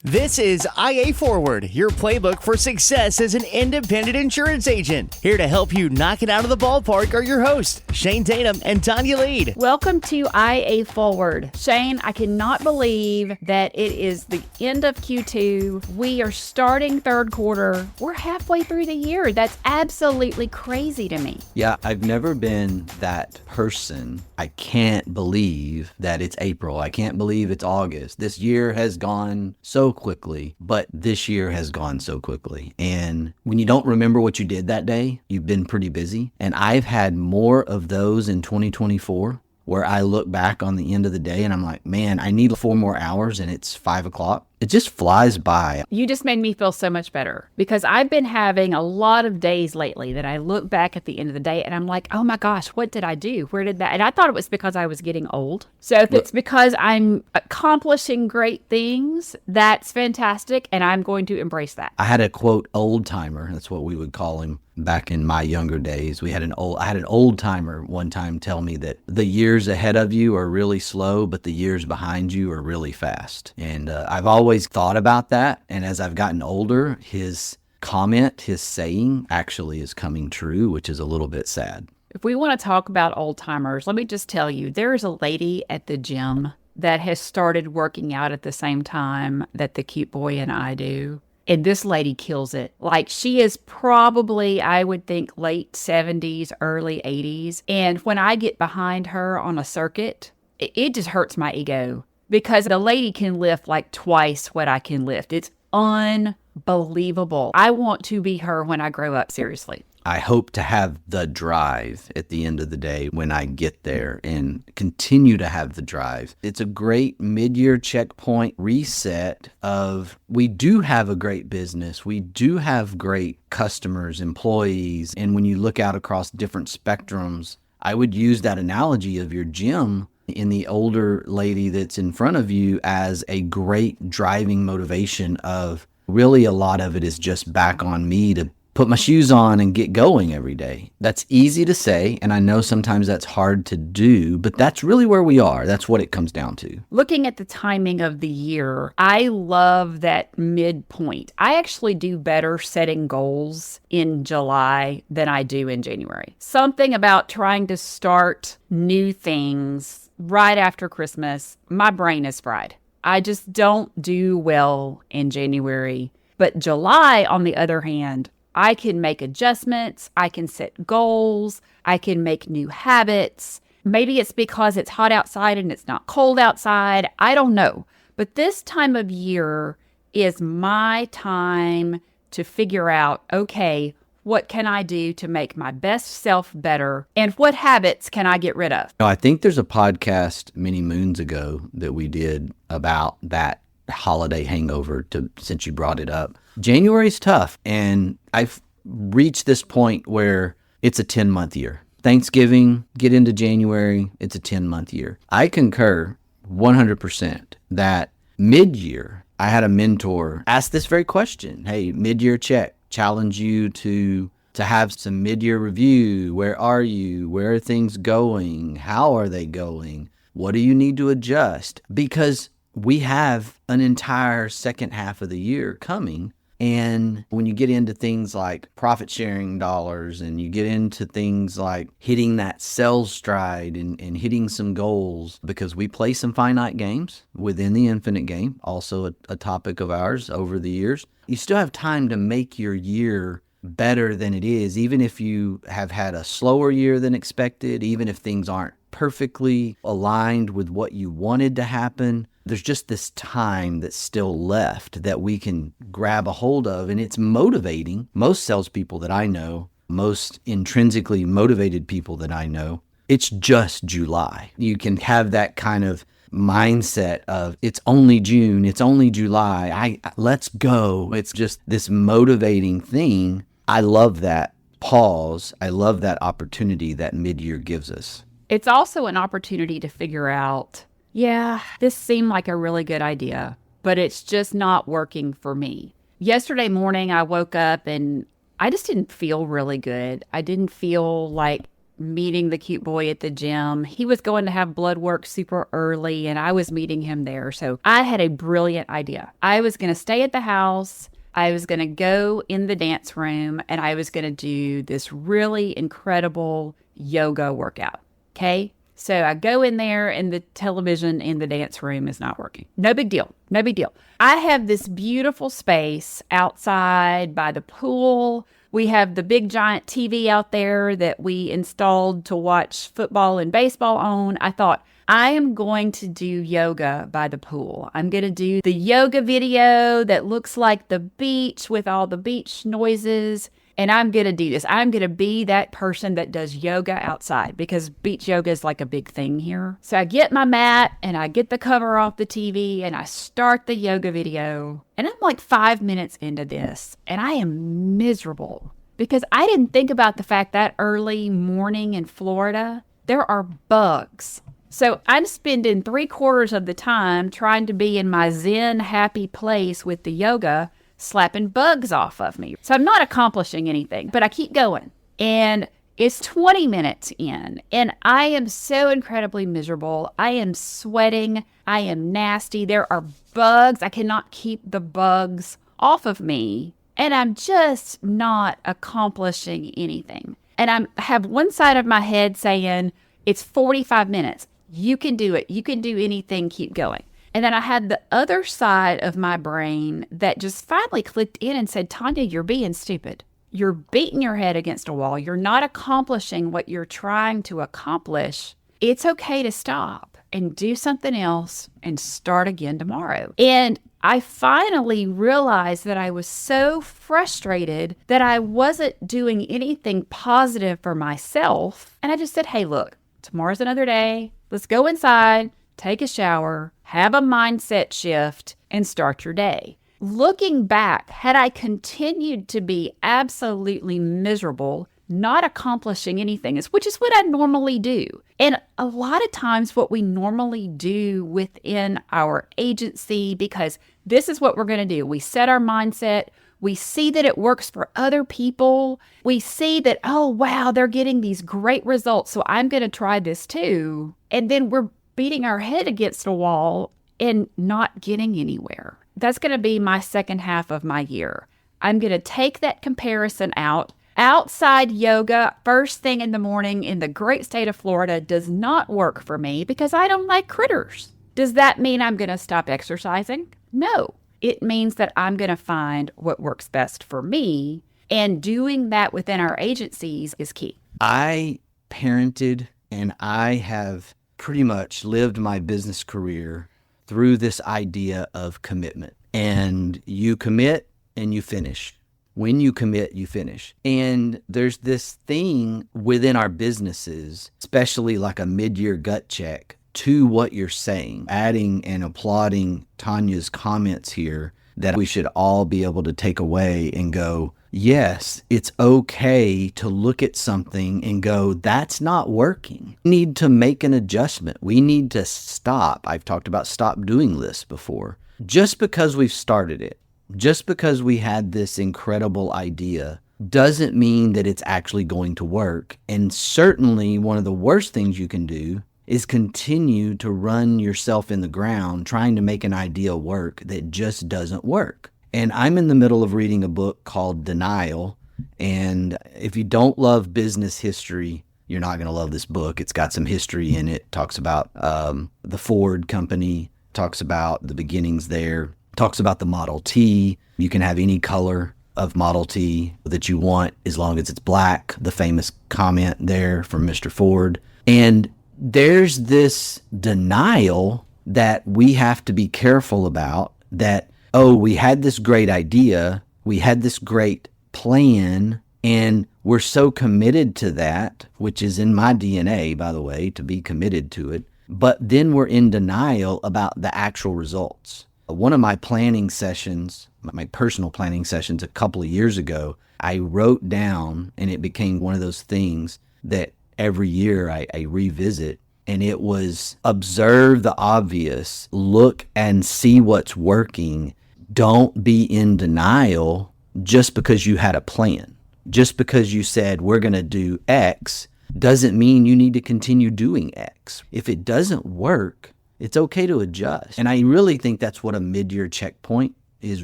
This is IA Forward, your playbook for success as an independent insurance agent. Here to help you knock it out of the ballpark are your hosts, Shane Tatum and Tonya Lead. Welcome to IA Forward. Shane, I cannot believe that it is the end of Q2. We are starting third quarter. We're halfway through the year. That's absolutely crazy to me. Yeah, I've never been that person. I can't believe that it's April. I can't believe it's August. This year has gone so quickly, but this year has gone so quickly. And when you don't remember what you did that day, you've been pretty busy. And I've had more of those in 2024 where I look back on the end of the day and I'm like, man, I need 4 more hours and it's 5 o'clock. It just flies by. You just made me feel so much better because I've been having a lot of days lately that I look back at the end of the day and I'm like, oh my gosh, what did I do? Where did that? And I thought it was because I was getting old. So if it's because I'm accomplishing great things, that's fantastic. And I'm going to embrace that. I had a quote old timer. That's what we would call him back in my younger days. I had an old timer one time tell me that the years ahead of you are really slow, but the years behind you are really fast. And I've always thought about that. And as I've gotten older, his saying actually is coming true, which is a little bit sad. If we want to talk about old timers, let me just tell you, there is a lady at the gym that has started working out at the same time that the cute boy and I do. And this lady kills it. Like, she is probably, I would think, late 70s, early 80s. And when I get behind her on a circuit, it just hurts my ego because the lady can lift like twice what I can lift. It's unbelievable. I want to be her when I grow up, seriously. I hope to have the drive at the end of the day when I get there and continue to have the drive. It's a great mid-year checkpoint reset of we do have a great business. We do have great customers, employees. And when you look out across different spectrums, I would use that analogy of your gym in the older lady that's in front of you as a great driving motivation of really a lot of it is just back on me to put my shoes on and get going every day. That's easy to say, and I know sometimes that's hard to do, but that's really where we are. That's what it comes down to. Looking at the timing of the year, I love that midpoint. I actually do better setting goals in July than I do in January. Something about trying to start new things right after Christmas, my brain is fried. I just don't do well in January. But July, on the other hand, I can make adjustments, I can set goals, I can make new habits. Maybe it's because it's hot outside and it's not cold outside. I don't know. But this time of year is my time to figure out, okay, what can I do to make my best self better? And what habits can I get rid of? I think there's a podcast many moons ago that we did about that holiday hangover since you brought it up. January's tough, and I've reached this point where it's a 10-month year. Thanksgiving, get into January, it's a 10-month year. I concur 100% that mid-year, I had a mentor ask this very question. Hey, mid-year check, challenge you to have some mid-year review. Where are you? Where are things going? How are they going? What do you need to adjust? Because we have an entire second half of the year coming. And when you get into things like profit sharing dollars and you get into things like hitting that sales stride and hitting some goals, because we play some finite games within the infinite game, also a topic of ours over the years, you still have time to make your year better than it is, even if you have had a slower year than expected, even if things aren't perfectly aligned with what you wanted to happen. There's just this time that's still left that we can grab a hold of, and it's motivating. Most salespeople that I know, most intrinsically motivated people that I know, it's just July. You can have that kind of mindset of it's only June, it's only July, let's go. It's just this motivating thing. I love that pause. I love that opportunity that mid-year gives us. It's also an opportunity to figure out, yeah, this seemed like a really good idea, but it's just not working for me. Yesterday morning, I woke up and I just didn't feel really good. I didn't feel like meeting the cute boy at the gym. He was going to have blood work super early, and I was meeting him there. So I had a brilliant idea. I was going to stay at the house. I was going to go in the dance room, and I was going to do this really incredible yoga workout. Okay? So I go in there, and the television in the dance room is not working. No big deal. No big deal. I have this beautiful space outside by the pool. We have the big giant TV out there that we installed to watch football and baseball on. I thought, I am going to do yoga by the pool. I'm going to do the yoga video that looks like the beach with all the beach noises. And I'm going to do this. I'm going to be that person that does yoga outside because beach yoga is like a big thing here. So I get my mat and I get the cover off the TV and I start the yoga video. And I'm like 5 minutes into this and I am miserable because I didn't think about the fact that early morning in Florida, there are bugs. So I'm spending 3/4 of the time trying to be in my zen happy place with the yoga, slapping bugs off of me. So I'm not accomplishing anything, but I keep going. And it's 20 minutes in, and I am so incredibly miserable. I am sweating. I am nasty. There are bugs. I cannot keep the bugs off of me, and I'm just not accomplishing anything. And I have one side of my head saying, it's 45 minutes. You can do it. You can do anything. Keep going. And then I had the other side of my brain that just finally clicked in and said, Tonya, you're being stupid. You're beating your head against a wall. You're not accomplishing what you're trying to accomplish. It's okay to stop and do something else and start again tomorrow. And I finally realized that I was so frustrated that I wasn't doing anything positive for myself. And I just said, hey, look, tomorrow's another day. Let's go inside, take a shower, have a mindset shift, and start your day. Looking back, had I continued to be absolutely miserable, not accomplishing anything, which is what I normally do. And a lot of times what we normally do within our agency, because this is what we're going to do. We set our mindset. We see that it works for other people. We see that, oh, wow, they're getting these great results, so I'm going to try this too. And then we're beating our head against a wall and not getting anywhere. That's going to be my second half of my year. I'm going to take that comparison out. Outside yoga, first thing in the morning in the great state of Florida does not work for me because I don't like critters. Does that mean I'm going to stop exercising? No. It means that I'm going to find what works best for me, and doing that within our agencies is key. I parented and I have pretty much lived my business career through this idea of commitment. And you commit and you finish. When you commit, you finish. And there's this thing within our businesses, especially like a mid-year gut check, to what you're saying, adding and applauding Tonya's comments here that we should all be able to take away and go, yes, it's okay to look at something and go, that's not working. We need to make an adjustment. We need to stop. I've talked about stop doing lists before. Just because we've started it, just because we had this incredible idea, doesn't mean that it's actually going to work. And certainly one of the worst things you can do is continue to run yourself in the ground trying to make an idea work that just doesn't work. And I'm in the middle of reading a book called Denial. And if you don't love business history, you're not going to love this book. It's got some history in it. Talks about the Ford company, talks about the beginnings there, talks about the Model T. You can have any color of Model T that you want as long as it's black. The famous comment there from Mr. Ford. And there's this denial that we have to be careful about that, oh, we had this great idea, we had this great plan, and we're so committed to that, which is in my DNA, by the way, to be committed to it, but then we're in denial about the actual results. One of my planning sessions, my personal planning sessions a couple of years ago, I wrote down, and it became one of those things that every year I revisit, and it was observe the obvious, look and see what's working. Don't be in denial just because you had a plan. Just because you said we're going to do X doesn't mean you need to continue doing X. If it doesn't work, it's okay to adjust. And I really think that's what a mid-year checkpoint is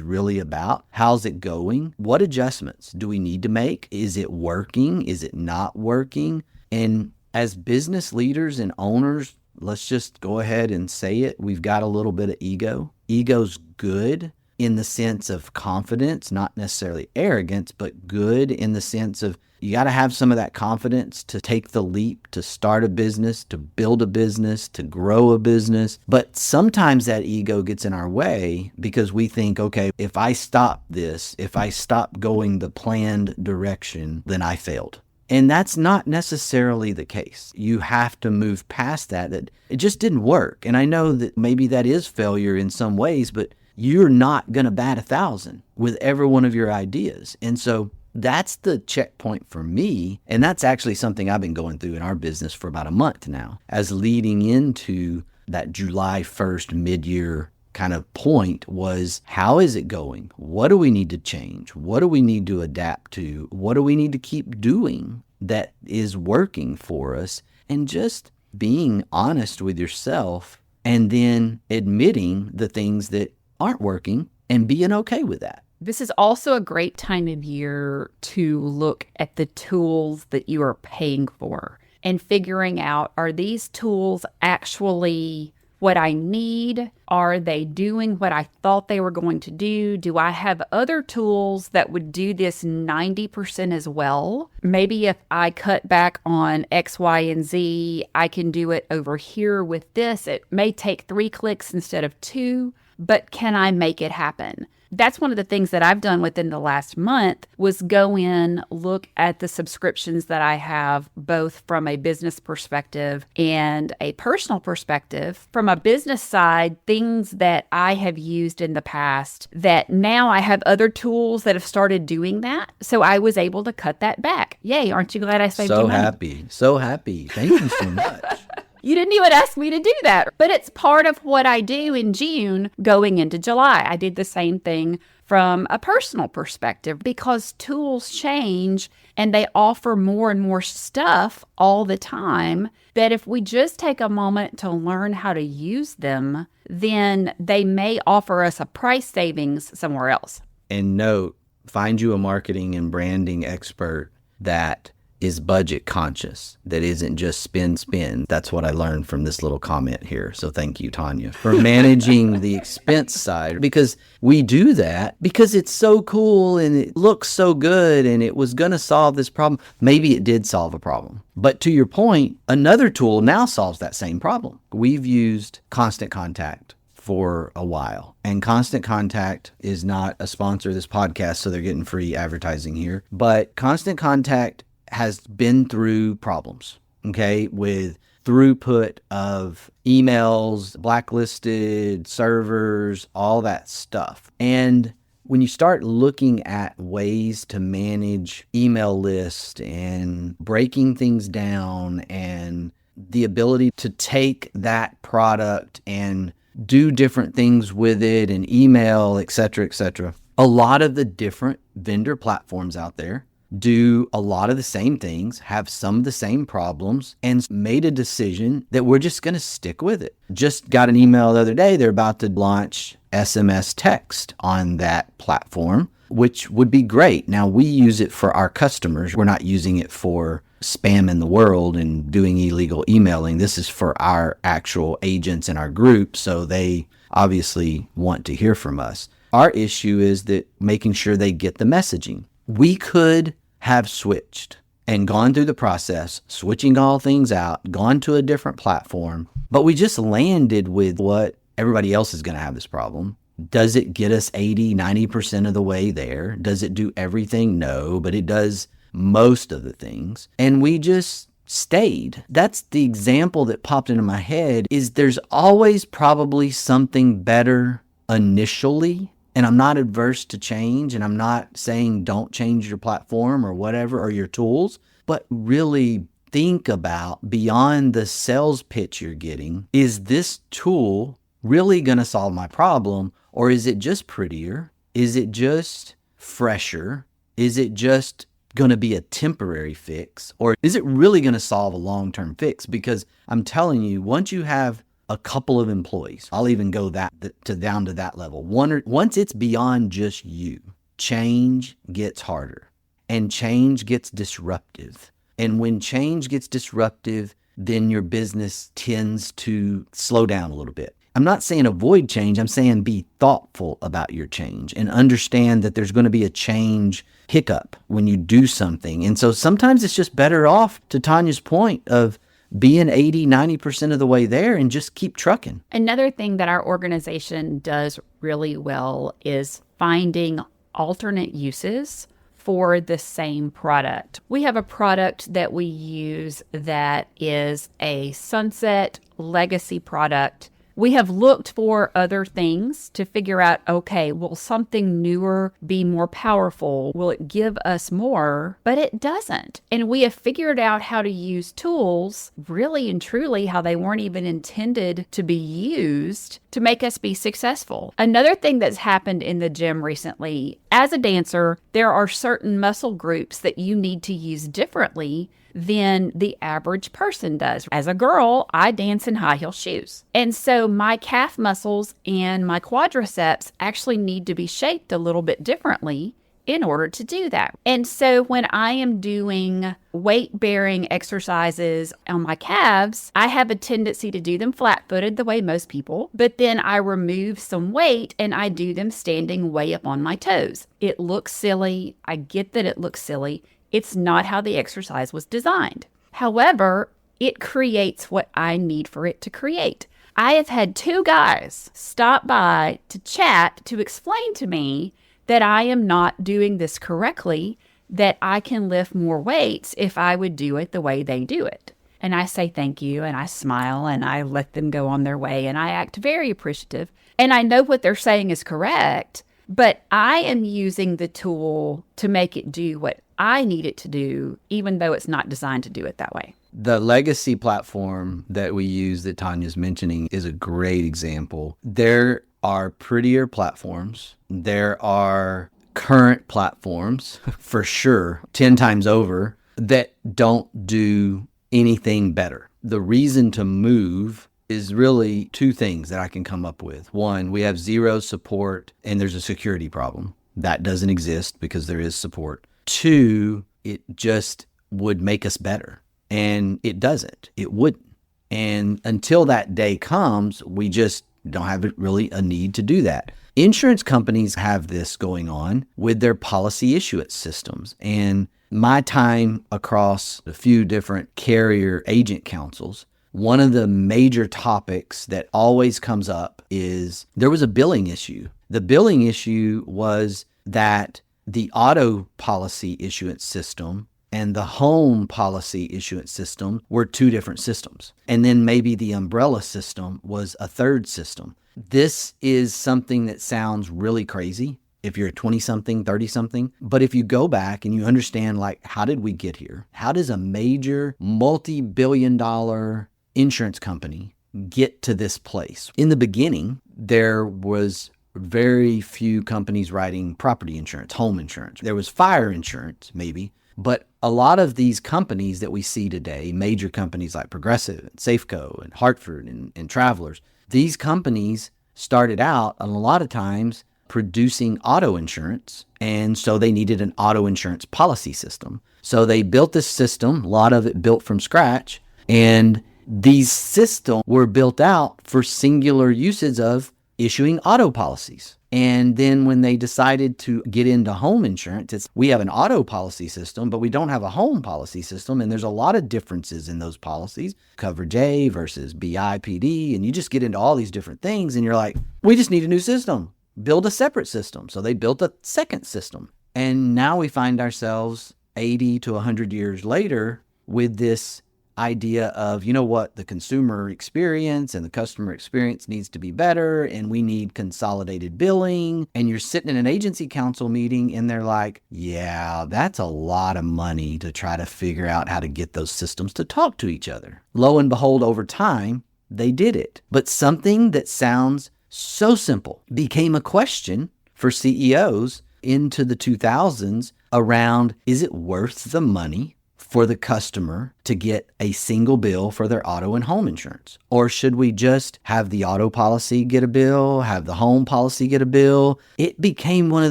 really about. How's it going? What adjustments do we need to make? Is it working? Is it not working? And as business leaders and owners, let's just go ahead and say it. We've got a little bit of ego. Ego's good in the sense of confidence, not necessarily arrogance, but good in the sense of you got to have some of that confidence to take the leap, to start a business, to build a business, to grow a business. But sometimes that ego gets in our way because we think, okay, if I stop this, if I stop going the planned direction, then I failed. And that's not necessarily the case. You have to move past that it just didn't work. And I know that maybe that is failure in some ways, but you're not going to bat 1,000 with every one of your ideas. And so that's the checkpoint for me. And that's actually something I've been going through in our business for about a month now, as leading into that July 1st mid-year kind of point was, how is it going? What do we need to change? What do we need to adapt to? What do we need to keep doing that is working for us? And just being honest with yourself and then admitting the things that aren't working and being okay with that. This is also a great time of year to look at the tools that you are paying for and figuring out, are these tools actually what I need? Are they doing what I thought they were going to do? Do I have other tools that would do this 90% as well? Maybe if I cut back on X, Y, and Z, I can do it over here with this. It may take 3 clicks instead of 2, but can I make it happen? That's one of the things that I've done within the last month was go in, look at the subscriptions that I have, both from a business perspective and a personal perspective. From a business side, things that I have used in the past that now I have other tools that have started doing that. So I was able to cut that back. Yay, aren't you glad I saved you money? So happy. Thank you so much. You didn't even ask me to do that, but it's part of what I do in June going into July. I did the same thing from a personal perspective because tools change and they offer more and more stuff all the time that if we just take a moment to learn how to use them, then they may offer us a price savings somewhere else. And note, find you a marketing and branding expert that is budget conscious, that isn't just spend. That's what I learned from this little comment here. So thank you, Tonya, for managing the expense side, because we do that because it's so cool and it looks so good and it was going to solve this problem. Maybe it did solve a problem. But to your point, another tool now solves that same problem. We've used Constant Contact for a while. And Constant Contact is not a sponsor of this podcast, so they're getting free advertising here. But Constant Contact has been through problems, okay, with throughput of emails, blacklisted servers, all that stuff. And when you start looking at ways to manage email lists and breaking things down and the ability to take that product and do different things with it and email, et cetera, a lot of the different vendor platforms out there do a lot of the same things, have some of the same problems, and made a decision that we're just going to stick with it. Just got an email the other day, they're about to launch SMS text on that platform, which would be great. Now, we use it for our customers. We're not using it for spamming the world and doing illegal emailing. This is for our actual agents in our group, so they obviously want to hear from us. Our issue is that making sure they get the messaging. We could have switched and gone through the process, switching all things out, gone to a different platform, but we just landed with what everybody else is going to have this problem. Does it get us 80, 90% of the way there? Does it do everything? No, but it does most of the things. And we just stayed. That's the example that popped into my head is there's always probably something better initially. And I'm not adverse to change, and I'm not saying don't change your platform or whatever, or your tools, but really think about beyond the sales pitch you're getting. Is this tool really going to solve my problem, or is it just prettier? Is it just fresher? Is it just going to be a temporary fix, or is it really going to solve a long-term fix? Because I'm telling you, once you have a couple of employees, I'll even go down to that level. Once it's beyond just you, change gets harder and change gets disruptive. And when change gets disruptive, then your business tends to slow down a little bit. I'm not saying avoid change. I'm saying be thoughtful about your change and understand that there's going to be a change hiccup when you do something. And so sometimes it's just better off, to Tonya's point, of being 80, 90% of the way there and just keep trucking. Another thing that our organization does really well is finding alternate uses for the same product. We have a product that we use that is a sunset legacy product. We have looked for other things to figure out, okay, will something newer be more powerful? Will it give us more? But it doesn't. And we have figured out how to use tools, really and truly, how they weren't even intended to be used to make us be successful. Another thing that's happened in the gym recently, as a dancer, there are certain muscle groups that you need to use differently than the average person does. As a girl, I dance in high heel shoes. And so my calf muscles and my quadriceps actually need to be shaped a little bit differently in order to do that. And so when I am doing weight-bearing exercises on my calves, I have a tendency to do them flat-footed the way most people, but then I remove some weight and I do them standing way up on my toes. It looks silly. I get that it looks silly. It's not how the exercise was designed. However, it creates what I need for it to create. I have had 2 guys stop by to chat to explain to me that I am not doing this correctly, that I can lift more weights if I would do it the way they do it. And I say thank you, and I smile, and I let them go on their way, and I act very appreciative. And I know what they're saying is correct, but I am using the tool to make it do what I need it to do, even though it's not designed to do it that way. The legacy platform that we use that Tonya's mentioning is a great example. There are prettier platforms. There are current platforms, for sure, 10 times over, that don't do anything better. The reason to move is really 2 things that I can come up with. 1, we have 0 support and there's a security problem. That doesn't exist because there is support. 2, it just would make us better. And it doesn't. It wouldn't. And until that day comes, we just don't have really a need to do that. Insurance companies have this going on with their policy issuance systems. And my time across a few different carrier agent councils, one of the major topics that always comes up is there was a billing issue. The billing issue was that the auto policy issuance system and the home policy issuance system were 2 different systems. And then maybe the umbrella system was a 3rd system. This is something that sounds really crazy if you're 20-something, 30-something. But if you go back and you understand, like, how did we get here? How does a major multi-billion-dollar insurance company get to this place? In the beginning, there was very few companies writing property insurance, home insurance. There was fire insurance, maybe. But a lot of these companies that we see today, major companies like Progressive and Safeco and Hartford and Travelers, these companies started out, a lot of times, producing auto insurance. And so they needed an auto insurance policy system. So they built this system, a lot of it built from scratch. And these systems were built out for singular uses of issuing auto policies. And then when they decided to get into home insurance, we have an auto policy system, but we don't have a home policy system. And there's a lot of differences in those policies, coverage A versus BIPD. And you just get into all these different things and you're like, we just need a new system, build a separate system. So they built a second system. And now we find ourselves 80 to 100 years later with this idea of, you know what, the consumer experience and the customer experience needs to be better and we need consolidated billing. And you're sitting in an agency council meeting and they're like, yeah, that's a lot of money to try to figure out how to get those systems to talk to each other. Lo and behold, over time, they did it. But something that sounds so simple became a question for CEOs into the 2000s around, is it worth the money for the customer to get a single bill for their auto and home insurance? Or should we just have the auto policy get a bill, have the home policy get a bill? It became one of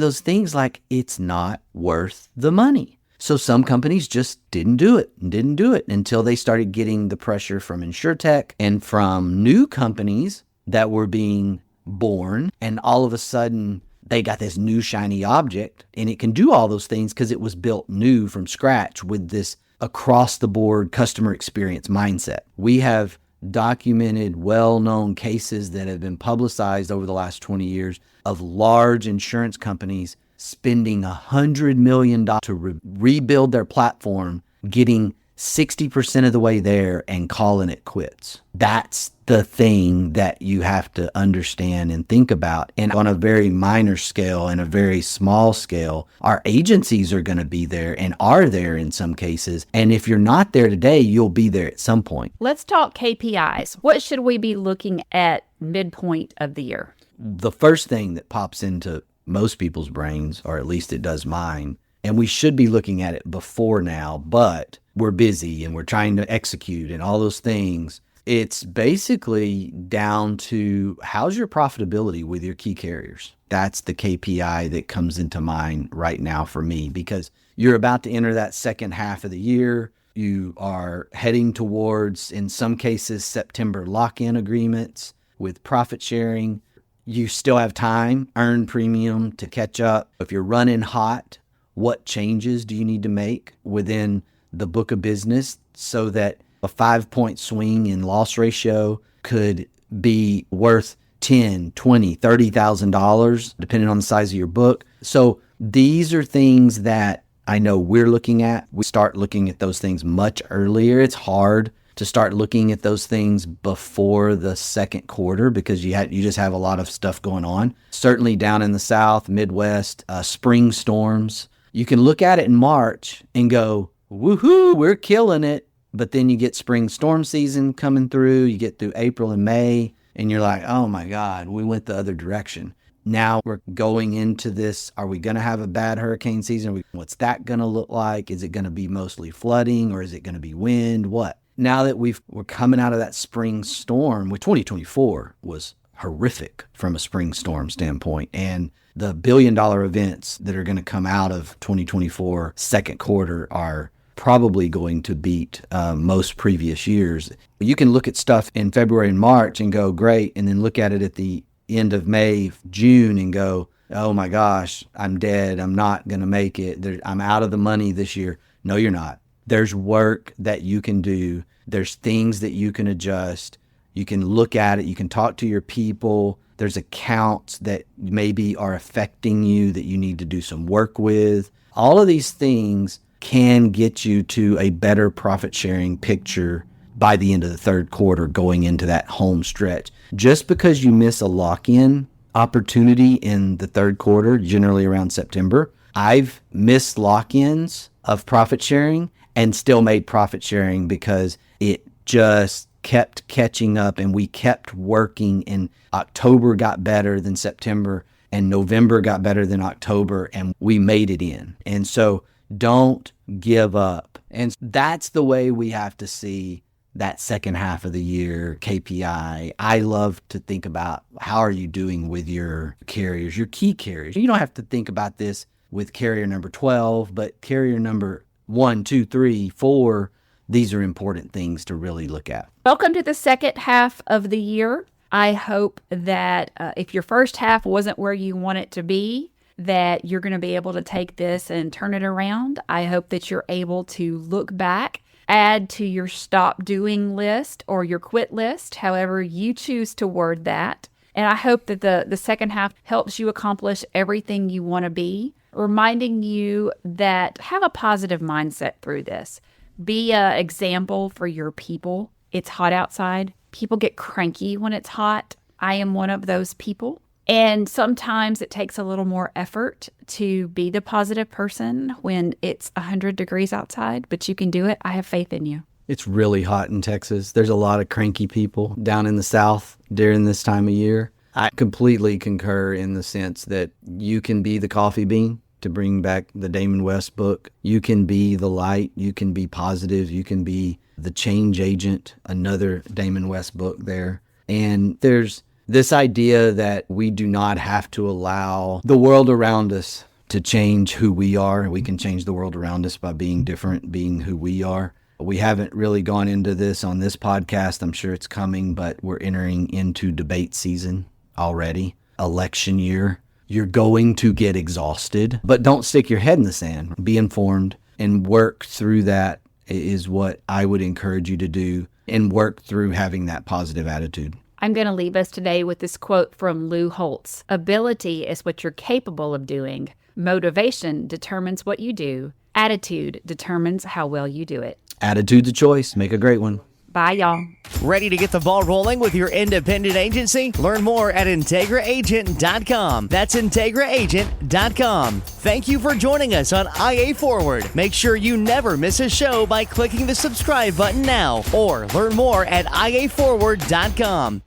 those things like it's not worth the money. So some companies just didn't do it until they started getting the pressure from InsurTech and from new companies that were being born. And all of a sudden, they got this new shiny object, and it can do all those things because it was built new from scratch with this across the board customer experience mindset. We have documented well-known cases that have been publicized over the last 20 years of large insurance companies spending $100 million to rebuild their platform, getting 60% of the way there and calling it quits. That's the thing that you have to understand and think about. And on a very minor scale and a very small scale, our agencies are going to be there and are there in some cases. And if you're not there today, you'll be there at some point. Let's talk KPIs. What should we be looking at midpoint of the year? The first thing that pops into most people's brains, or at least it does mine, and we should be looking at it before now, but we're busy and we're trying to execute and all those things. It's basically down to how's your profitability with your key carriers. That's the KPI that comes into mind right now for me, because you're about to enter that second half of the year. You are heading towards, in some cases, September lock-in agreements with profit sharing. You still have time, earned premium to catch up. If you're running hot, what changes do you need to make within the book of business so that a 5-point swing in loss ratio could be worth $10, $20, $30,000, depending on the size of your book? So these are things that I know we're looking at. We start looking at those things much earlier. It's hard to start looking at those things before the second quarter because you just have a lot of stuff going on. Certainly down in the South, Midwest, spring storms. You can look at it in March and go, woohoo, we're killing it. But then you get spring storm season coming through. You get through April and May, and you're like, oh my God, we went the other direction. Now we're going into this. Are we going to have a bad hurricane season? What's that going to look like? Is it going to be mostly flooding, or is it going to be wind? What? Now that we're coming out of that spring storm, which 2024 was horrific from a spring storm standpoint, and the billion-dollar events that are going to come out of 2024 second quarter are probably going to beat most previous years. You can look at stuff in February and March and go, great, and then look at it at the end of May, June, and go, oh my gosh, I'm dead. I'm not going to make it. I'm out of the money this year. No, you're not. There's work that you can do. There's things that you can adjust. You can look at it. You can talk to your people. There's accounts that maybe are affecting you that you need to do some work with. All of these things can get you to a better profit sharing picture by the end of the third quarter going into that home stretch. Just because you miss a lock-in opportunity in the third quarter, generally around September, I've missed lock-ins of profit sharing and still made profit sharing because it just kept catching up and we kept working, and October got better than September and November got better than October, and we made it in. And so don't give up. And that's the way we have to see that second half of the year KPI. I love to think about how are you doing with your carriers, your key carriers. You don't have to think about this with carrier number 12, but carrier number 1, 2, 3, 4, these are important things to really look at. Welcome to the second half of the year. I hope that if your first half wasn't where you want it to be, that you're going to be able to take this and turn it around. I hope that you're able to look back, add to your stop doing list or your quit list, however you choose to word that. And I hope that the second half helps you accomplish everything you want to be, reminding you that have a positive mindset through this. Be an example for your people. It's hot outside. People get cranky when it's hot. I am one of those people. And sometimes it takes a little more effort to be the positive person when it's 100 degrees outside, but you can do it. I have faith in you. It's really hot in Texas. There's a lot of cranky people down in the South during this time of year. I completely concur in the sense that you can be the coffee bean, to bring back the Damon West book. You can be the light. You can be positive. You can be the change agent, another Damon West book there. And there's this idea that we do not have to allow the world around us to change who we are. We can change the world around us by being different, being who we are. We haven't really gone into this on this podcast. I'm sure it's coming, but we're entering into debate season already, election year. You're going to get exhausted, but don't stick your head in the sand. Be informed and work through that is what I would encourage you to do, and work through having that positive attitude. I'm going to leave us today with this quote from Lou Holtz. Ability is what you're capable of doing. Motivation determines what you do. Attitude determines how well you do it. Attitude's a choice. Make a great one. Bye, y'all. Ready to get the ball rolling with your independent agency? Learn more at IntegraAgent.com. That's IntegraAgent.com. Thank you for joining us on IA Forward. Make sure you never miss a show by clicking the subscribe button now, or learn more at IAForward.com.